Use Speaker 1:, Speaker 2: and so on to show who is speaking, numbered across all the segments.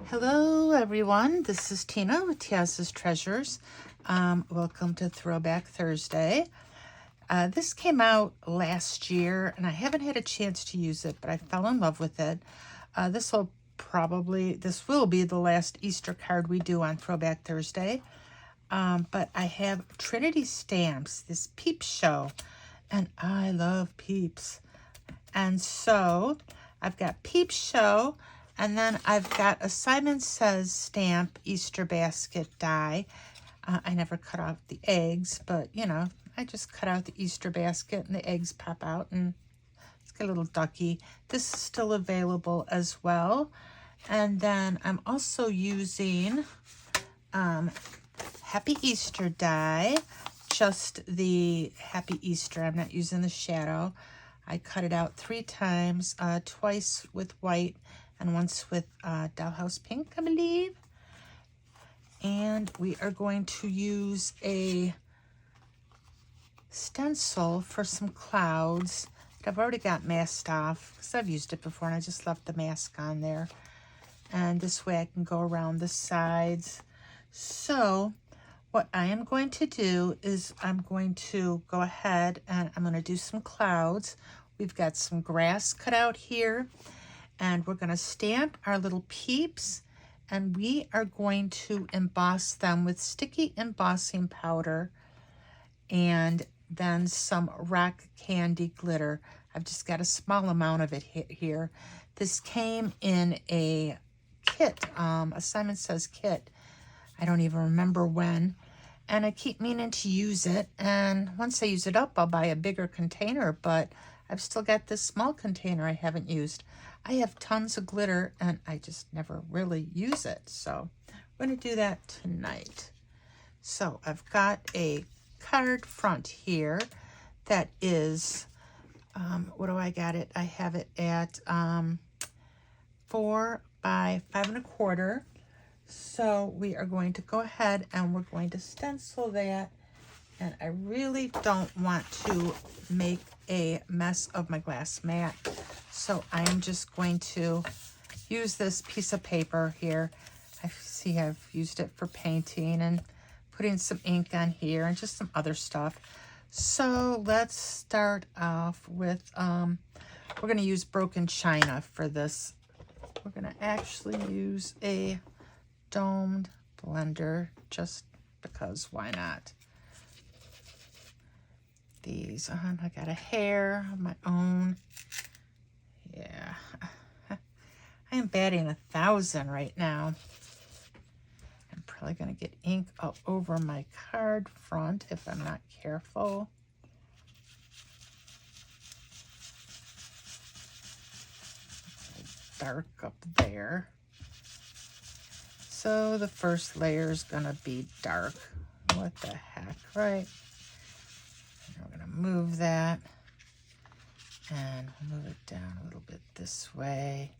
Speaker 1: Hello everyone, this is Tina with Tia's Treasures. Welcome to Throwback Thursday. This came out last year and I haven't had a chance to use it, but I fell in love with it. This will be the last Easter card we do on Throwback Thursday. But I have Trinity stamps, this Peep Show, and I love Peeps. And so I've got Peep Show, and then I've got a Simon Says stamp Easter basket die. I never cut out the eggs, but you know, I just cut out the Easter basket and the eggs pop out and it's got a little ducky. This is still available as well. And then I'm also using Happy Easter die, just the Happy Easter. I'm not using the shadow. I cut it out 3 times, twice with white and once with Dollhouse Pink, I believe. And we are going to use a stencil for some clouds that I've already got masked off because I've used it before and I just left the mask on there. And this way I can go around the sides. So what I am going to do is I'm going to go ahead and I'm going to do some clouds. We've got some grass cut out here. And we're going to stamp our little peeps, and we are going to emboss them with sticky embossing powder and then some rock candy glitter. I've just got a small amount of it here. This came in a kit, a Simon Says kit. I don't even remember when. And I keep meaning to use it. And once I use it up, I'll buy a bigger container, but I've still got this small container I haven't used. I have tons of glitter and I just never really use it. So I'm going to do that tonight. So I've got a card front here that is, what do I got it? I have it at 4 by 5 1/4. So we are going to go ahead and we're going to stencil that. And I really don't want to make a mess of my glass mat. So I am just going to use this piece of paper here. I see I've used it for painting and putting some ink on here and just some other stuff. So let's start off with, we're going to use broken china for this. We're going to actually use a domed blender just because, why not? These on. I got a hair of my own. Yeah. I am batting 1,000 right now. I'm probably going to get ink all over my card front if I'm not careful. Dark up there. So the first layer is going to be dark. What the heck, right? We're going to move that and move it down a little bit this way.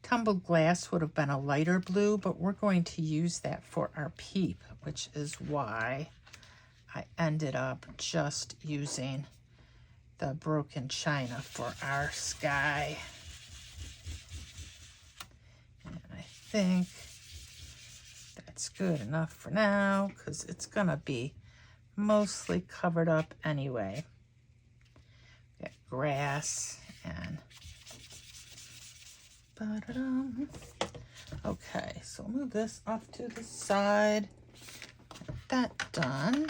Speaker 1: Tumbled glass would have been a lighter blue, but we're going to use that for our peep, which is why I ended up just using the broken china for our sky. And I think that's good enough for now because it's going to be mostly covered up anyway. Got grass and okay, so move this off to the side. Get that done.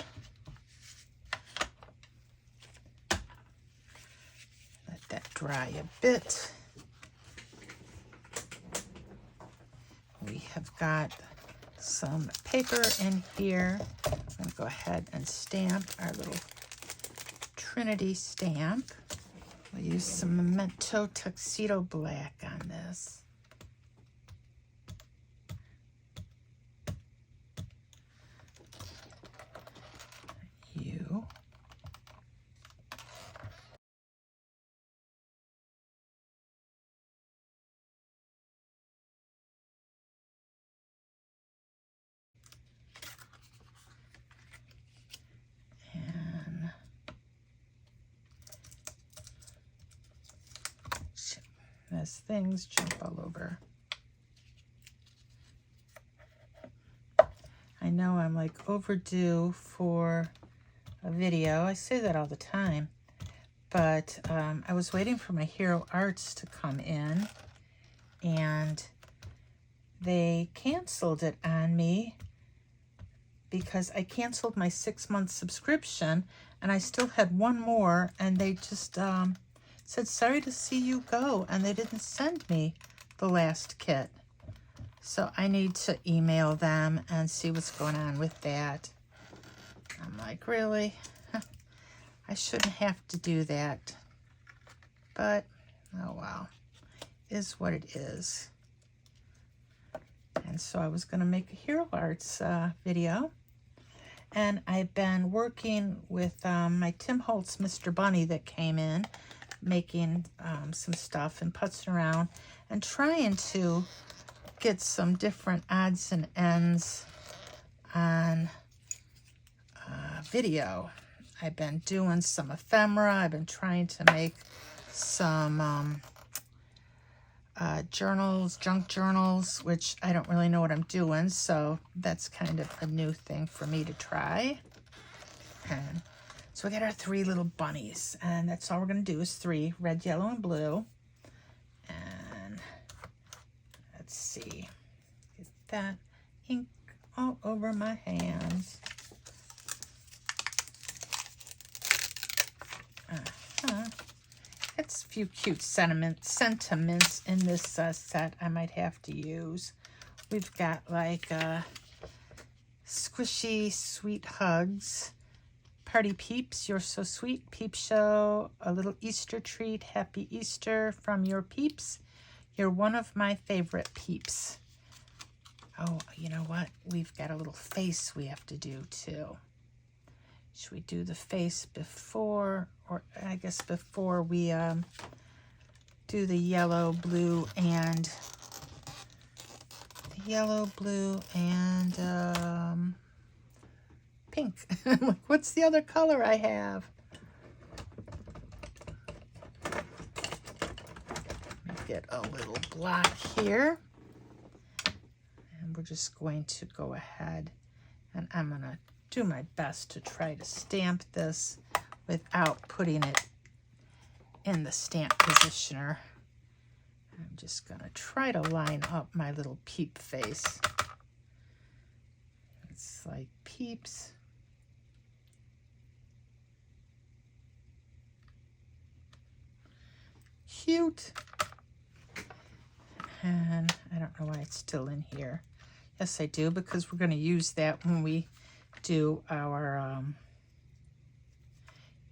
Speaker 1: Let that dry a bit. We have got some paper in here. I'm going to go ahead and stamp our little Trinity stamp. We'll use some Memento Tuxedo Black on this. You. as things jump all over. I know I'm like overdue for a video. I say that all the time, but I was waiting for my Hero Arts to come in, and they canceled it on me because I canceled my 6-month subscription, and I still had one more, and they just said, sorry to see you go, and they didn't send me the last kit. So I need to email them and see what's going on with that. I'm like, really? I shouldn't have to do that. But, oh well, is what it is. And so I was going to make a Hero Arts video. And I've been working with my Tim Holtz Mr. Bunny that came in, making some stuff and putzing around and trying to get some different odds and ends on video. I've been doing some ephemera. I've been trying to make some journals, junk journals, which I don't really know what I'm doing, so that's kind of a new thing for me to try. And so we got our 3 little bunnies, and that's all we're going to do is 3, red, yellow, and blue. And let's see, get that ink all over my hands. It's a few cute sentiments in this set I might have to use. We've got like squishy sweet hugs, party peeps, you're so sweet, Peep Show, a little Easter treat, happy Easter from your peeps, you're one of my favorite peeps. Oh, you know what? We've got a little face we have to do too. Should we do the face before, or I guess before we do the yellow, blue, and pink? Like, what's the other color I have? Get a little block here, and we're just going to go ahead, and I'm gonna do my best to try to stamp this without putting it in the stamp positioner. I'm just gonna try to line up my little peep face. It's like peeps. Cute. And I don't know why it's still in here. Yes, I do, because we're going to use that when we do our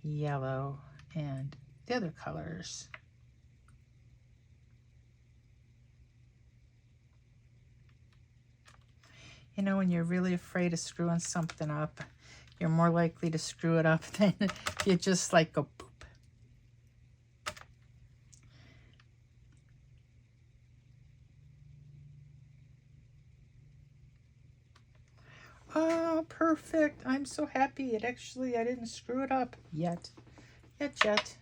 Speaker 1: yellow and the other colors. You know, when you're really afraid of screwing something up, you're more likely to screw it up than you just like go boop. Oh, perfect. I'm so happy. I didn't screw it up yet. Yet.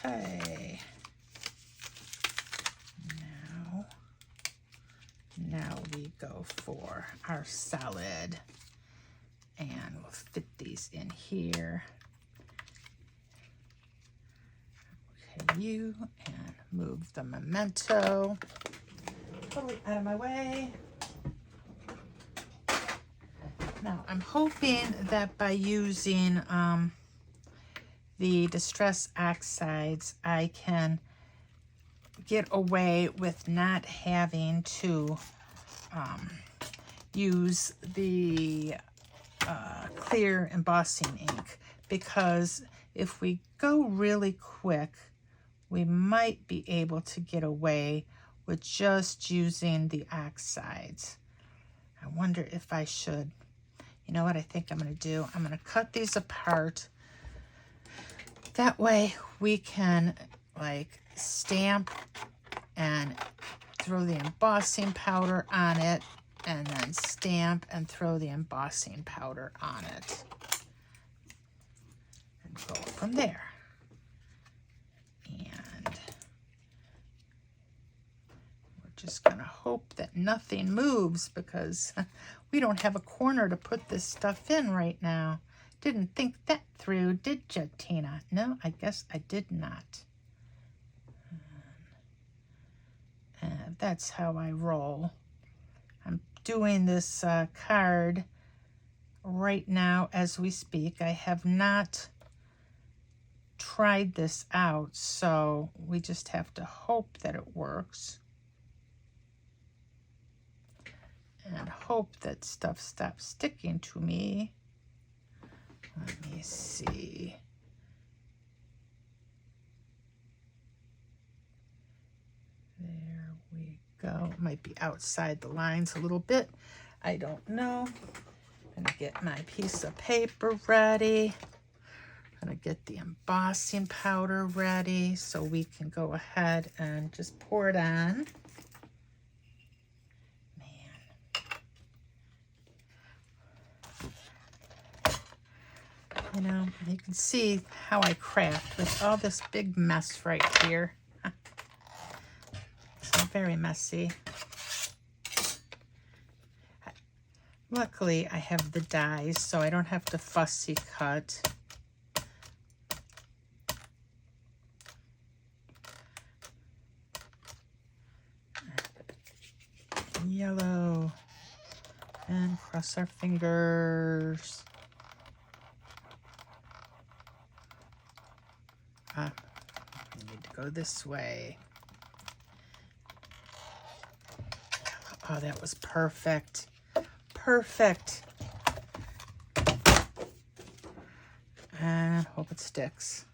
Speaker 1: Okay. Now we go for our solid. And we'll fit these in here. Okay, you, and move the memento totally out of my way. Now, I'm hoping that by using the Distress Oxides, I can get away with not having to use the clear embossing ink, because if we go really quick, we might be able to get away with just using the oxides. I wonder if I should. You know what I think I'm going to do? I'm going to cut these apart. That way we can like stamp and throw the embossing powder on it, and then stamp and throw the embossing powder on it. And go from there. just going to hope that nothing moves because we don't have a corner to put this stuff in right now. Didn't think that through, did you, Tina? No, I guess I did not. And that's how I roll. I'm doing this card right now as we speak. I have not tried this out, so we just have to hope that it works. And hope that stuff stops sticking to me. Let me see. There we go. It might be outside the lines a little bit. I don't know. I'm going to get my piece of paper ready. I'm going to get the embossing powder ready so we can go ahead and just pour it on. You know, you can see how I craft with all this big mess right here. It's very messy. Luckily, I have the dies, so I don't have to fussy cut. Yellow. And cross our fingers. I need to go this way. Oh, that was perfect. Perfect. And hope it sticks.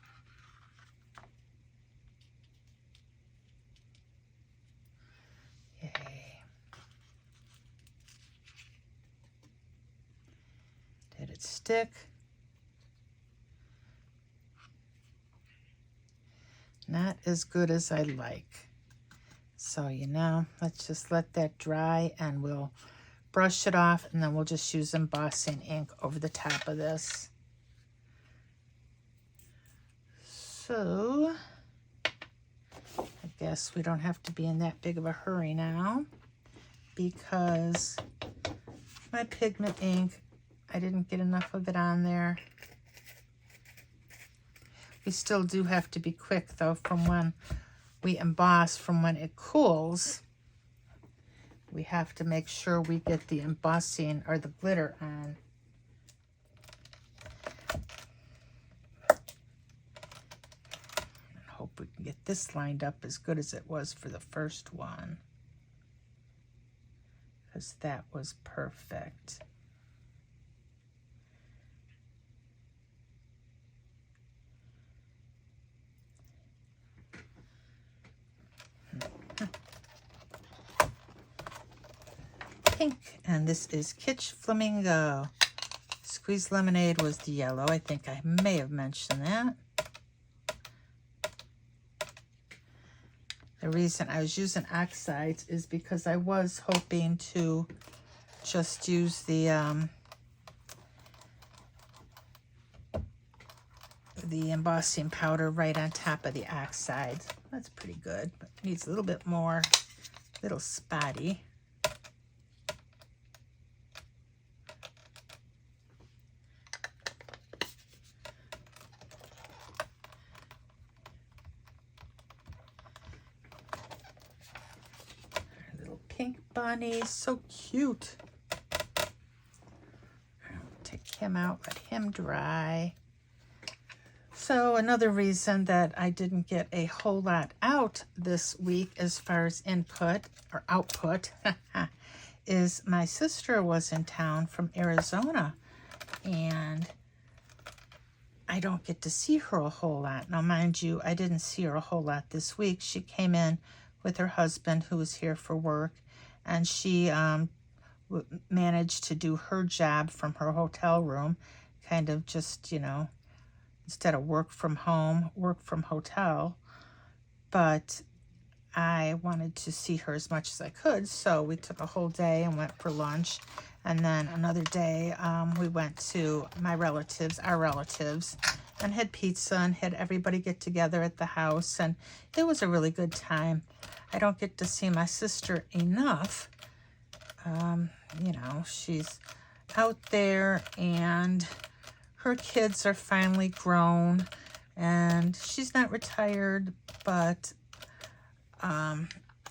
Speaker 1: Yay. Did it stick? Not as good as I like. So, you know, let's just let that dry and we'll brush it off and then we'll just use embossing ink over the top of this. So, I guess we don't have to be in that big of a hurry now because my pigment ink, I didn't get enough of it on there. We still do have to be quick, though, from when we emboss, from when it cools. We have to make sure we get the embossing or the glitter on. And hope we can get this lined up as good as it was for the first one, because that was perfect. Pink, and this is Kitsch Flamingo. Squeezed Lemonade was the yellow. I think I may have mentioned that. The reason I was using oxides is because I was hoping to just use the embossing powder right on top of the oxides. That's pretty good, but needs a little bit more, little spotty. Bunny, so cute. I'll take him out, let him dry. So another reason that I didn't get a whole lot out this week as far as input or output is my sister was in town from Arizona and I don't get to see her a whole lot. Now, mind you, I didn't see her a whole lot this week. She came in with her husband who was here for work. And she managed to do her job from her hotel room, kind of just, you know, instead of work from home, work from hotel. But I wanted to see her as much as I could, so we took a whole day and went for lunch. And then another day, we went to my relatives, our relatives, and had pizza and had everybody get together at the house, and it was a really good time. I don't get to see my sister enough. You know, she's out there and her kids are finally grown, and she's not retired, but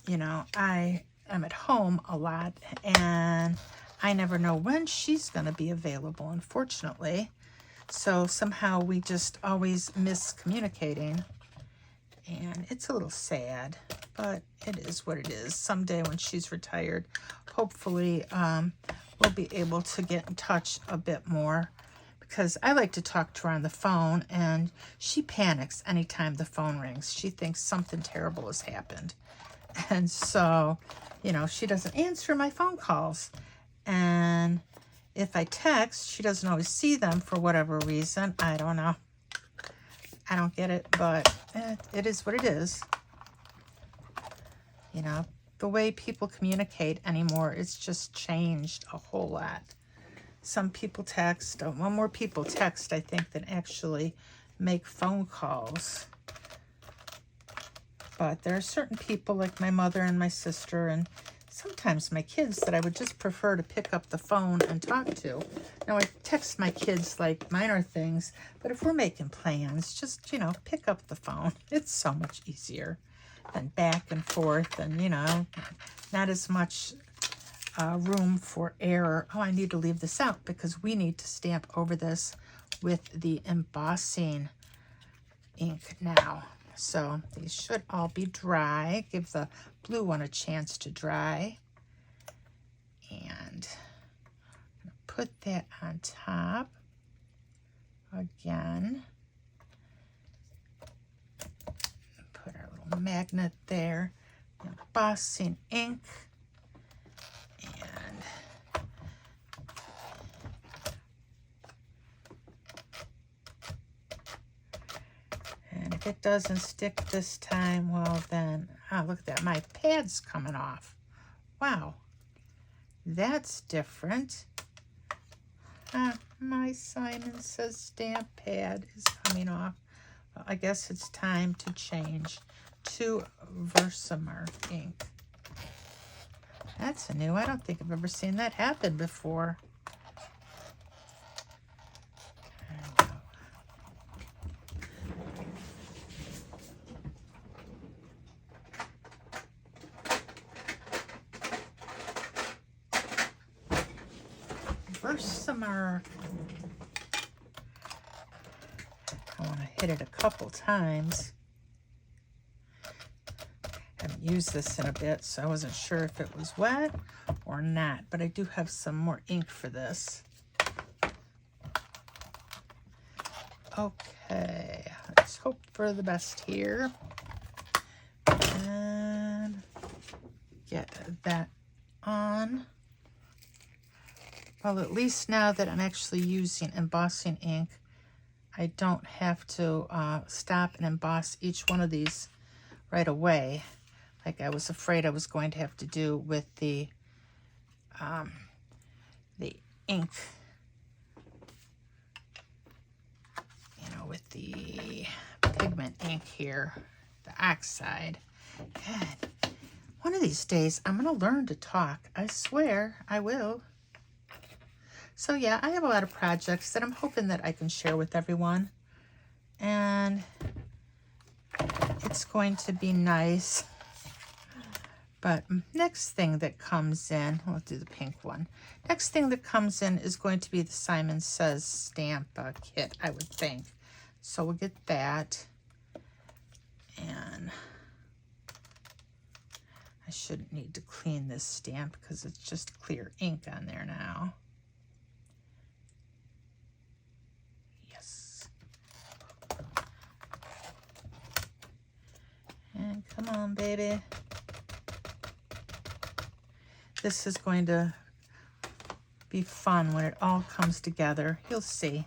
Speaker 1: you know, I am at home a lot, and I never know when she's going to be available, unfortunately. So somehow we just always miss communicating, and it's a little sad, but it is what it is. Someday when she's retired, hopefully we'll be able to get in touch a bit more, because I like to talk to her on the phone, and she panics anytime the phone rings. She thinks something terrible has happened. And so, you know, she doesn't answer my phone calls. And if I text, she doesn't always see them for whatever reason. I don't know. I don't get it, but it is what it is. You know, the way people communicate anymore, it's just changed a whole lot. Some people text, well, more people text, I think, than actually make phone calls. But there are certain people like my mother and my sister and sometimes my kids that I would just prefer to pick up the phone and talk to. Now, I text my kids like minor things, but if we're making plans, just, you know, pick up the phone. It's so much easier than back and forth, and, you know, not as much room for error. Oh, I need to leave this out because we need to stamp over this with the embossing ink now. So these should all be dry. Give the blue one a chance to dry. And I'm going to put that on top again. Put our little magnet there. Embossing ink. And if it doesn't stick this time, well then, oh, look at that, my pad's coming off. Wow, that's different. My Simon Says stamp pad is coming off. Well, I guess it's time to change to Versamark ink. That's new. I don't think I've ever seen that happen before. Versamark. I want to hit it a couple times. Haven't used this in a bit, so I wasn't sure if it was wet or not, but I do have some more ink for this. Okay, let's hope for the best here. And get that on. Well, at least now that I'm actually using embossing ink, I don't have to stop and emboss each one of these right away, like I was afraid I was going to have to do with the ink, you know, with the pigment ink here, the Oxide. God, one of these days I'm going to learn to talk. I swear I will. So yeah, I have a lot of projects that I'm hoping that I can share with everyone. And it's going to be nice. But next thing that comes in, we'll do the pink one. Next thing that comes in is going to be the Simon Says stamp kit, I would think. So we'll get that. And I shouldn't need to clean this stamp because it's just clear ink on there now. And come on, baby. This is going to be fun when it all comes together. You'll see.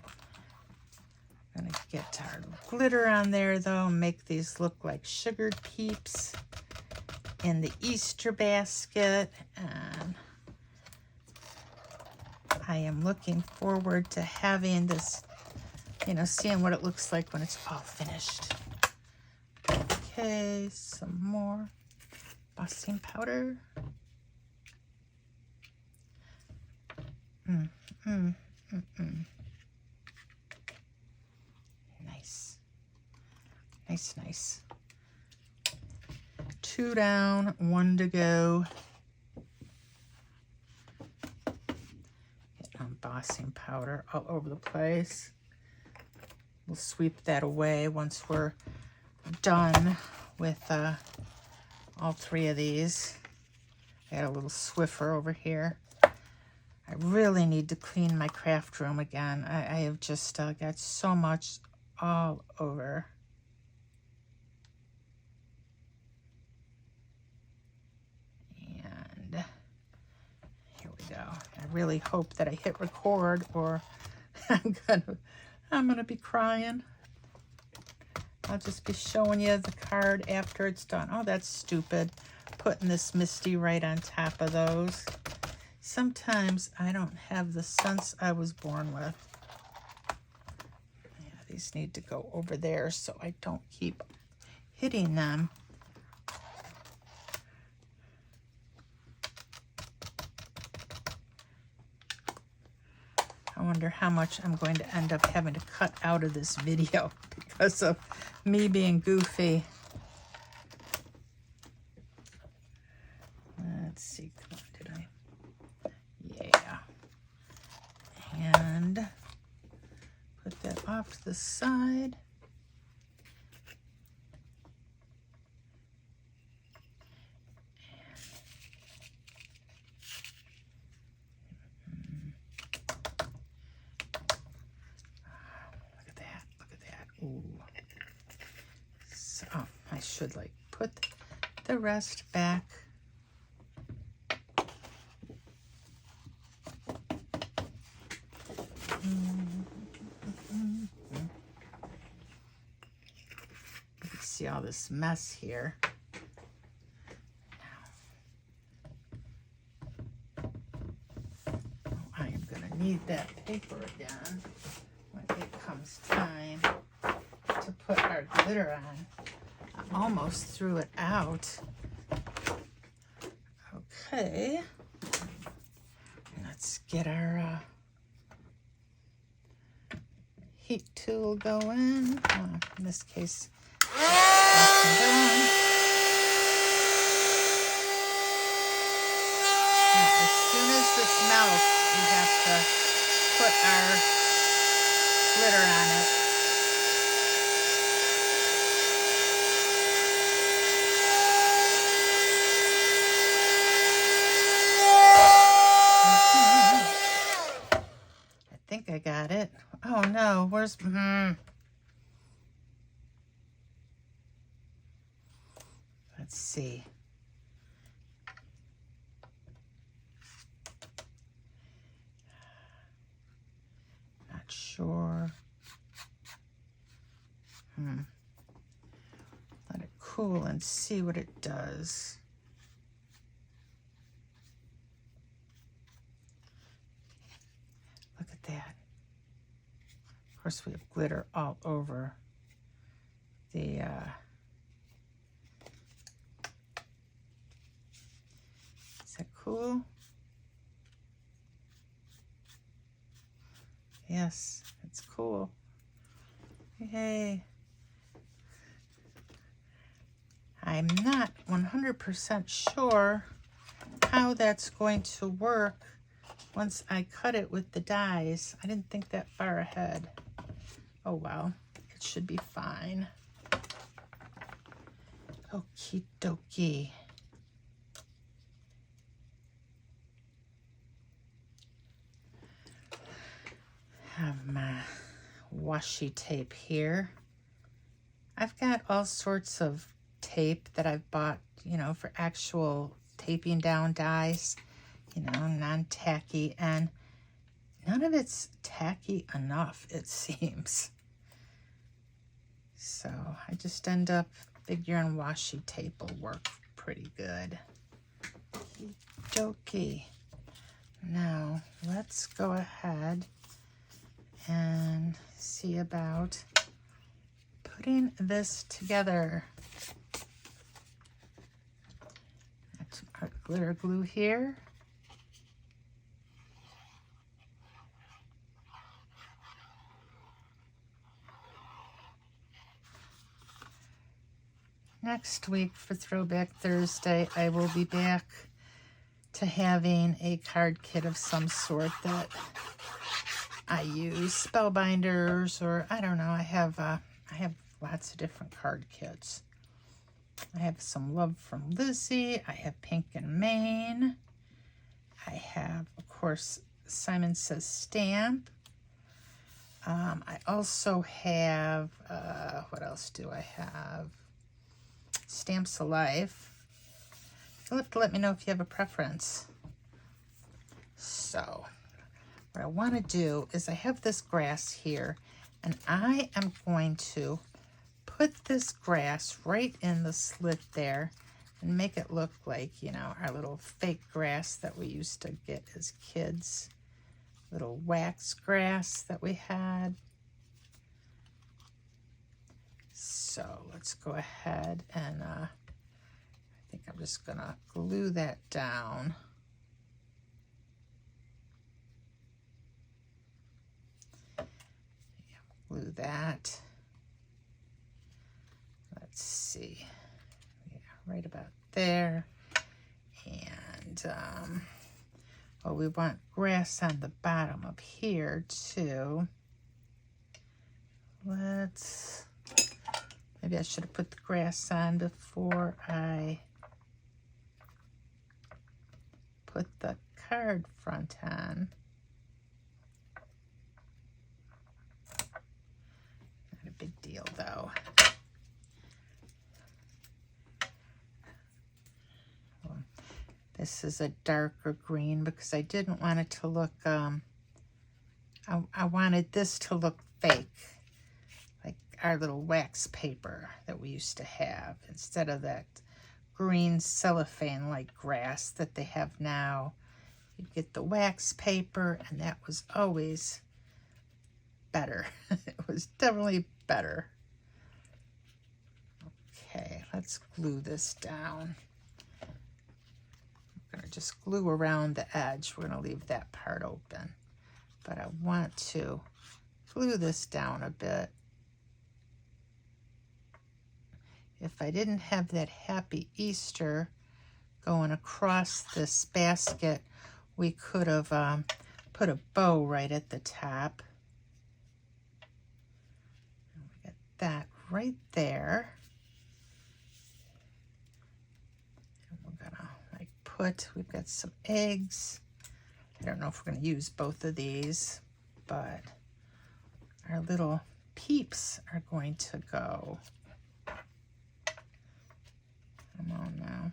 Speaker 1: I'm going to get our glitter on there, though, and make these look like sugared peeps in the Easter basket. And I am looking forward to having this you know, seeing what it looks like when it's all finished. Okay, some more embossing powder. Nice. Nice, nice. 2 down, 1 to go. Get embossing powder all over the place. We'll sweep that away once we're done with all 3 of these. I got a little Swiffer over here. I really need to clean my craft room again. I have just got so much all over. And here we go. I really hope that I hit record or I'm gonna be crying. I'll just be showing you the card after it's done. Oh, that's stupid. Putting this Misty right on top of those. Sometimes I don't have the sense I was born with. Yeah, these need to go over there so I don't keep hitting them. I wonder how much I'm going to end up having to cut out of this video because of me being goofy. Let's see, come on, did I? Yeah. And put that off to the side. Look at that, look at that. Ooh. So I should like put the rest back. See all this mess here. Oh, I am going to need that paper again when it comes time to put our glitter on. I almost threw it out. Okay. Let's get our heat tool going. In this case, as soon as this melts, we have to put our glitter on it. I think I got it. Oh no, where's... Let's see. Not sure. Let it cool and see what it does. Look at that. Of course, we have glitter all over the is that cool? Yes, it's cool. Yay. I'm not 100% sure how that's going to work once I cut it with the dies. I didn't think that far ahead. Oh well, it should be fine. Okie dokie. Have my washi tape here. I've got all sorts of tape that I've bought, you know, for actual taping down dies, you know, non-tacky, and none of it's tacky enough, it seems. So I just end up figuring washi tape will work pretty good. Okie dokie. Now let's go ahead and see about putting this together. That's our glitter glue here. Next week for Throwback Thursday, I will be back to having a card kit of some sort that I use, spellbinders, or I don't know. I have lots of different card kits. I have some Love from Lizzie. I have Pink and Maine. I have, of course, Simon Says Stamp. I also have, what else do I have? Stamps Alive. You'll have to let me know if you have a preference. So, what I want to do is I have this grass here, and I am going to put this grass right in the slit there and make it look like, you know, our little fake grass that we used to get as kids. Little wax grass that we had. So let's go ahead and I think I'm just gonna glue that down. Glue that. Let's see. Yeah, right about there. And oh, we want grass on the bottom up here too. Maybe I should have put the grass on before I put the card front on. Not a big deal though. This is a darker green because I didn't want it to look, I wanted this to look fake. Like our little wax paper that we used to have, instead of that green cellophane like grass that they have now. You'd get the wax paper, and that was always better. It was definitely better. Okay, let's glue this down. I'm going to just glue around the edge. We're going to leave that part open, but I want to glue this down a bit. If I didn't have that Happy Easter going across this basket, we could have put a bow right at the top. And we get that right there. And we're gonna we've got some eggs. I don't know if we're gonna use both of these, but our little peeps are going to go. Come on now.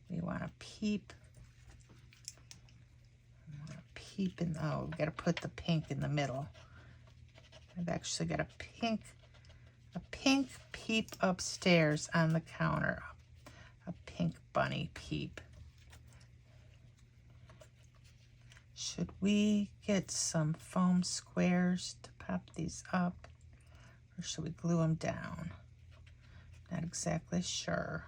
Speaker 1: We want to peep. Oh, we got to put the pink in the middle. I've actually got a pink peep upstairs on the counter. A pink bunny peep. Should we get some foam squares to pop these up, or should we glue them down? Not exactly sure.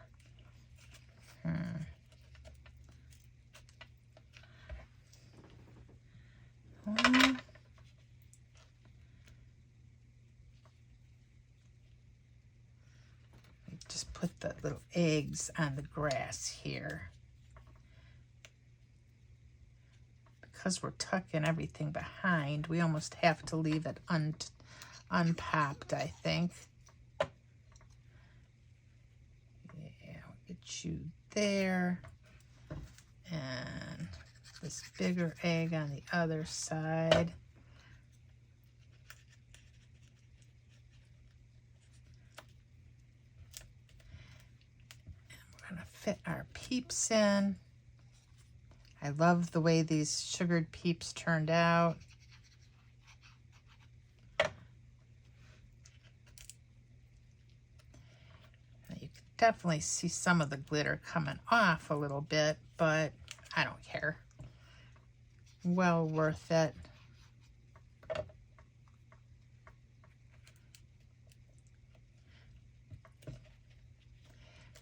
Speaker 1: Just put the little eggs on the grass here. Because we're tucking everything behind, we almost have to leave it unpopped, I think. Yeah, we'll get you there. And this bigger egg on the other side. And we're going to fit our peeps in. I love the way these sugared peeps turned out. You can definitely see some of the glitter coming off a little bit, but I don't care. Well worth it.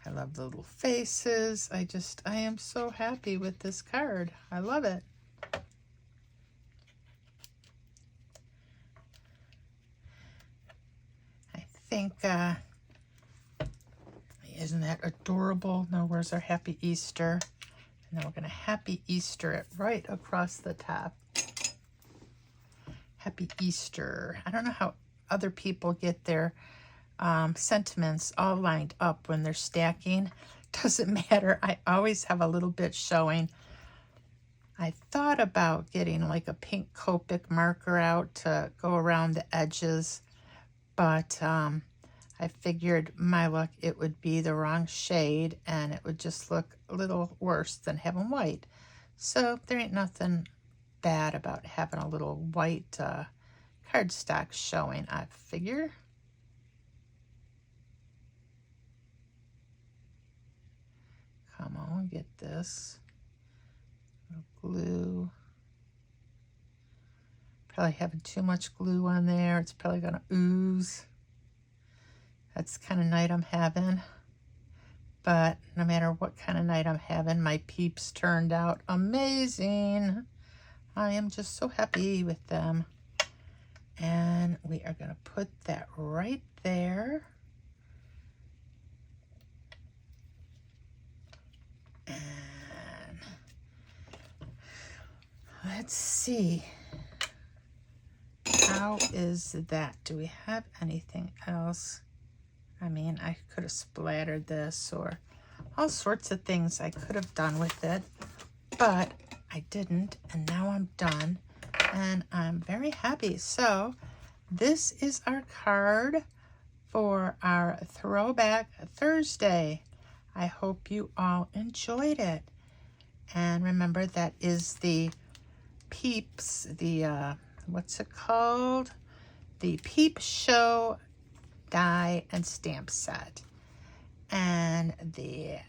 Speaker 1: I love the little faces. I am so happy with this card. I love it. I think, isn't that adorable? Now, where's our Happy Easter? And then we're going to Happy Easter it right across the top. Happy Easter. I don't know how other people get their sentiments all lined up when they're stacking. Doesn't matter. I always have a little bit showing. I thought about getting like a pink Copic marker out to go around the edges, but I figured my luck it would be the wrong shade and it would just look a little worse than having white. So there ain't nothing bad about having a little white cardstock showing, I figure. Come on, get this. Glue. Probably having too much glue on there. It's probably going to ooze. That's the kind of night I'm having. But no matter what kind of night I'm having, my peeps turned out amazing. I am just so happy with them. And we are going to put that right there. And let's see. How is that? Do we have anything else? I mean, I could have splattered this or all sorts of things I could have done with it, but I didn't, and now I'm done, and I'm very happy. So this is our card for our Throwback Thursday. I hope you all enjoyed it. And remember, that is the Peeps, the, what's it called? The Peep Show Die and Stamp Set. And the,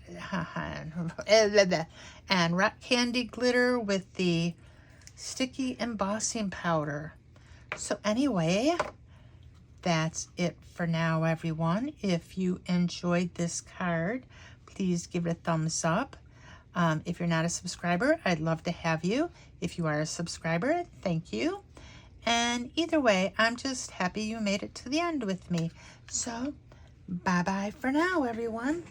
Speaker 1: and rock candy glitter with the sticky embossing powder. So anyway, that's it for now, everyone. If you enjoyed this card, please give it a thumbs up. If you're not a subscriber, I'd love to have you. If you are a subscriber, thank you. And either way, I'm just happy you made it to the end with me. So, bye-bye for now, everyone.